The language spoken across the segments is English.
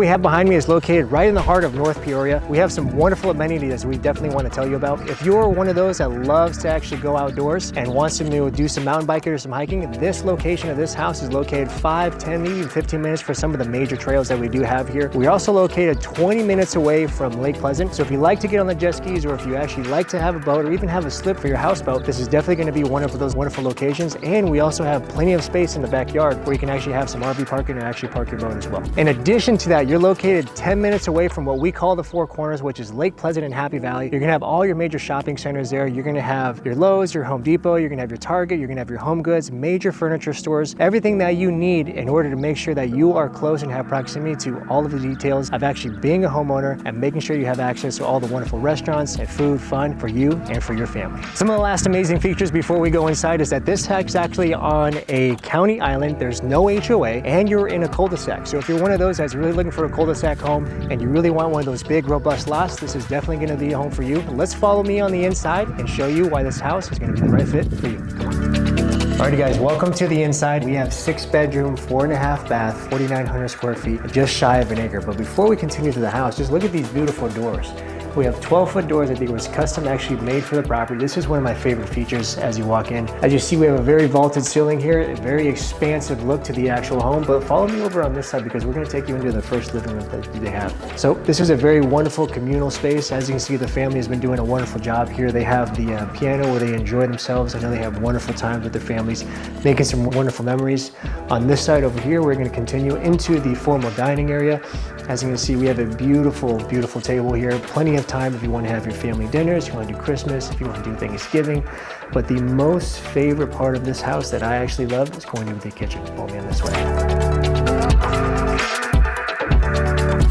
we have behind me is located right in the heart of North Peoria. We have some wonderful amenities we definitely want to tell you about. If you're one of those that loves to actually go outdoors and wants to do some mountain biking or some hiking, this location of this house is located 5, 10, maybe even 15 minutes for some of the major trails that we do have here. We're also located 20 minutes away from Lake Pleasant. So if you like to get on the jet skis, or if you actually like to have a boat or even have a slip for your houseboat, this is definitely going to be one of those wonderful locations. And we also have plenty of space in the backyard where you can actually have some RV parking and actually park your boat as well. In addition to that, you're located 10 minutes away from what we call the Four Corners, which is Lake Pleasant and Happy Valley. You're gonna have all your major shopping centers there. You're gonna have your Lowe's, your Home Depot, you're gonna have your Target, you're gonna have your Home Goods, major furniture stores, everything that you need in order to make sure that you are close and have proximity to all of the details of actually being a homeowner and making sure you have access to all the wonderful restaurants and food, fun for you and for your family. Some of the last amazing features before we go inside is that this house is actually on a county island. There's no HOA and you're in a cul-de-sac. So if you're one of those that's really looking for a cul-de-sac home and you really want one of those big robust lots, this is definitely going to be a home for you. Let's follow me on the inside and show you why this house is going to be the right fit for you. Come on. Alrighty guys, welcome to the inside. We have 6 bedroom, 4.5 bath, 4,900 square feet, just shy of an acre. But before we continue to the house, just look at these beautiful doors. We have 12-foot doors. I think it was custom actually made for the property. This is one of my favorite features as you walk in. As you see, we have a very vaulted ceiling here, a very expansive look to the actual home. But follow me over on this side because we're going to take you into the first living room that they have. So this is a very wonderful communal space. As you can see, the family has been doing a wonderful job here. They have the piano where they enjoy themselves. I know they have wonderful times with their families, making some wonderful memories. On this side over here, we're going to continue into the formal dining area. As you can see, we have a beautiful, beautiful table here. Plenty of time if you want to have your family dinners, if you want to do Christmas, if you want to do Thanksgiving. But the most favorite part of this house that I actually love is going into the kitchen. Follow me on this way.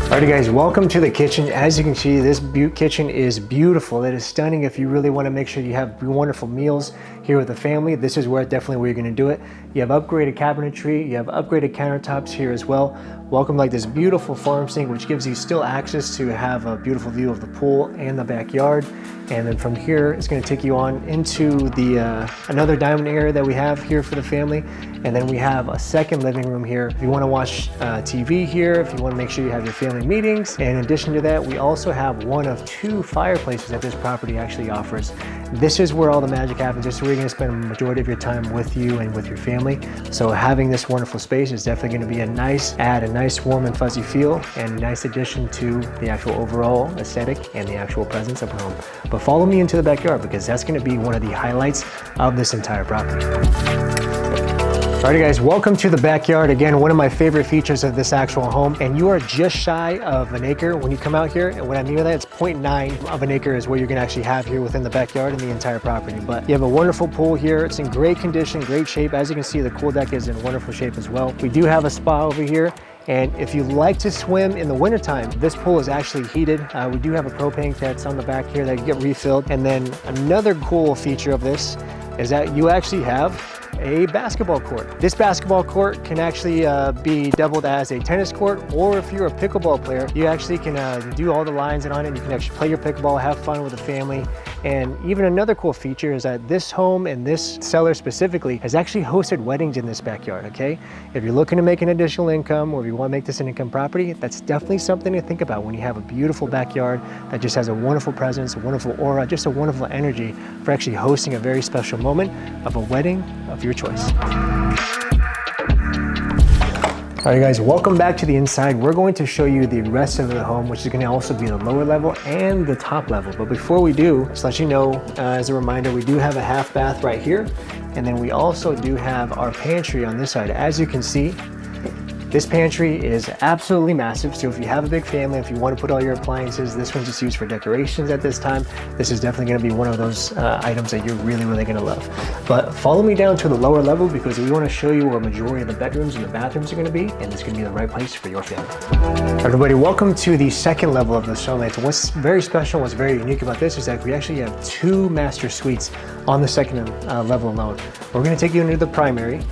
Alrighty guys, welcome to the kitchen. As you can see, this kitchen is beautiful. It is stunning. If you really want to make sure you have wonderful meals here with the family, this is definitely where you're going to do it. You have upgraded cabinetry, you have upgraded countertops here as well. Welcome like this beautiful farm sink, which gives you still access to have a beautiful view of the pool and the backyard. And then from here, it's going to take you on into the another dining area that we have here for the family. And then we have a second living room here. If you want to watch TV here, if you want to make sure you have your family meetings. And in addition to that, we also have one of 2 fireplaces that this property actually offers. This is where all the magic happens. This is where you're going to spend a majority of your time with you and with your family. So having this wonderful space is definitely going to be a nice add, a nice warm and fuzzy feel, and a nice addition to the actual overall aesthetic and the actual presence of home. But follow me into the backyard because that's going to be one of the highlights of this entire property. Alrighty guys, welcome to the backyard. Again, one of my favorite features of this actual home, and you are just shy of an acre when you come out here. And what I mean by that, it's 0.9 of an acre is what you're gonna actually have here within the backyard and the entire property. But you have a wonderful pool here. It's in great condition, great shape. As you can see, the pool deck is in wonderful shape as well. We do have a spa over here. And if you like to swim in the wintertime, this pool is actually heated. We do have a propane that's on the back here that you get refilled. And then another cool feature of this is that you actually have a basketball court. This basketball court can actually be doubled as a tennis court, or if you're a pickleball player, you actually can do all the lines on it. You can actually play your pickleball, have fun with the family. And even another cool feature is that this home and this seller specifically has actually hosted weddings in this backyard, okay? If you're looking to make an additional income, or if you want to make this an income property, that's definitely something to think about when you have a beautiful backyard that just has a wonderful presence, a wonderful aura, just a wonderful energy for actually hosting a very special moment of a wedding of your choice. All right guys, welcome back to the inside. We're going to show you the rest of the home, which is going to also be the lower level and the top level. But before we do, just let you know, as a reminder, we do have a half bath right here. And then we also do have our pantry on this side. As you can see, this pantry is absolutely massive. So if you have a big family, if you want to put all your appliances, this one's just used for decorations at this time. This is definitely going to be one of those items that you're really, really going to love. But follow me down to the lower level because we want to show you where a majority of the bedrooms and the bathrooms are going to be, and it's going to be the right place for your family. Everybody, welcome to the second level of this home. What's very special, what's very unique about this is that we actually have 2 master suites on the second level alone. We're going to take you into the primary.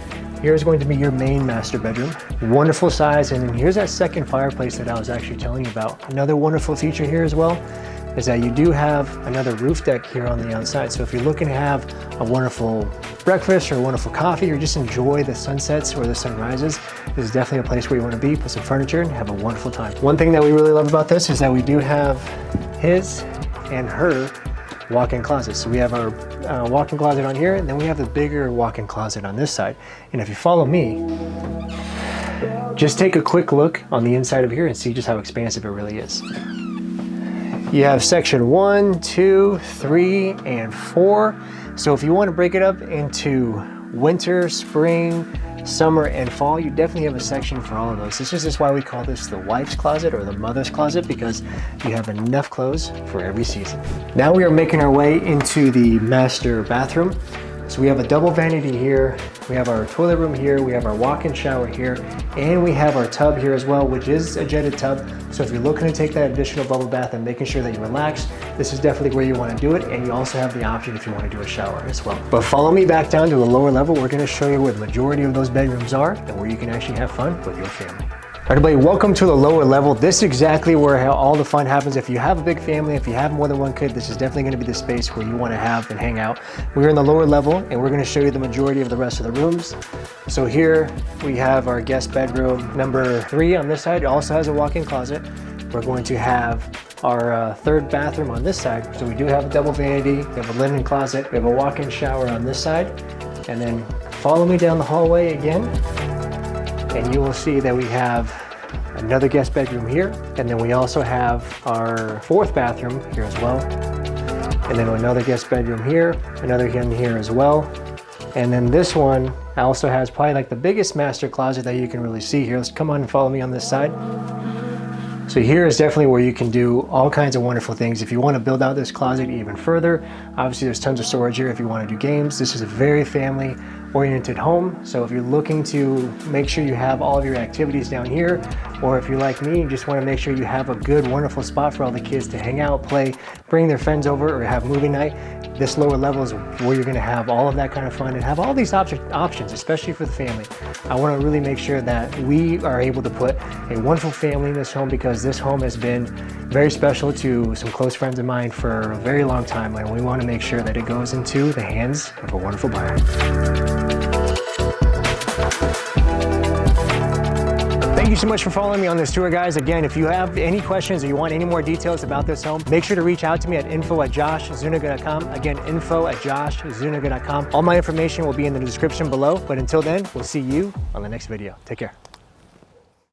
Here's going to be your main master bedroom. Wonderful size, and then here's that second fireplace that I was actually telling you about. Another wonderful feature here as well is that you do have another roof deck here on the outside. So if you're looking to have a wonderful breakfast or a wonderful coffee, or just enjoy the sunsets or the sunrises, this is definitely a place where you want to be, put some furniture and have a wonderful time. One thing that we really love about this is that we do have his and her walk-in closet. So we have our walk-in closet on here, and then we have the bigger walk-in closet on this side. And if you follow me, just take a quick look on the inside of here and see just how expansive it really is. You have section 1, 2, 3, and 4. So if you want to break it up into winter, spring, summer, and fall, you definitely have a section for all of those. This is just why we call this the wife's closet or the mother's closet, because you have enough clothes for every season. Now we are making our way into the master bathroom. So we have a double vanity here, we have our toilet room here, we have our walk-in shower here, and we have our tub here as well, which is a jetted tub. So if you're looking to take that additional bubble bath and making sure that you relax, this is definitely where you want to do it. And you also have the option if you want to do a shower as well. But follow me back down to the lower level. We're going to show you where the majority of those bedrooms are and where you can actually have fun with your family. All right, everybody, welcome to the lower level. This is exactly where all the fun happens. If you have a big family, if you have more than one kid, this is definitely going to be the space where you want to have and hang out. We're in the lower level, and we're going to show you the majority of the rest of the rooms. So here we have our guest bedroom number 3 on this side. It also has a walk-in closet. We're going to have our third bathroom on this side. So we do have a double vanity, we have a linen closet, we have a walk-in shower on this side. And then follow me down the hallway again, and you will see that we have another guest bedroom here. And then we also have our 4th bathroom here as well. And then another guest bedroom here, another in here as well. And then this one also has probably like the biggest master closet that you can really see here. Let's come on and follow me on this side. So here is definitely where you can do all kinds of wonderful things. If you want to build out this closet even further, obviously there's tons of storage here if you want to do games. This is a very family-oriented home. So if you're looking to make sure you have all of your activities down here, or if you're like me, you just want to make sure you have a good, wonderful spot for all the kids to hang out, play, bring their friends over, or have movie night, this lower level is where you're going to have all of that kind of fun and have all these options, especially for the family. I want to really make sure that we are able to put a wonderful family in this home, because this home has been very special to some close friends of mine for a very long time, and we want to make sure that it goes into the hands of a wonderful buyer. Thank you so much for following me on this tour, guys. Again, if you have any questions or you want any more details about this home, make sure to reach out to me at info@joshzuniga.com. Again, info@joshzuniga.com. All my information will be in the description below. But until then, we'll see you on the next video. Take care.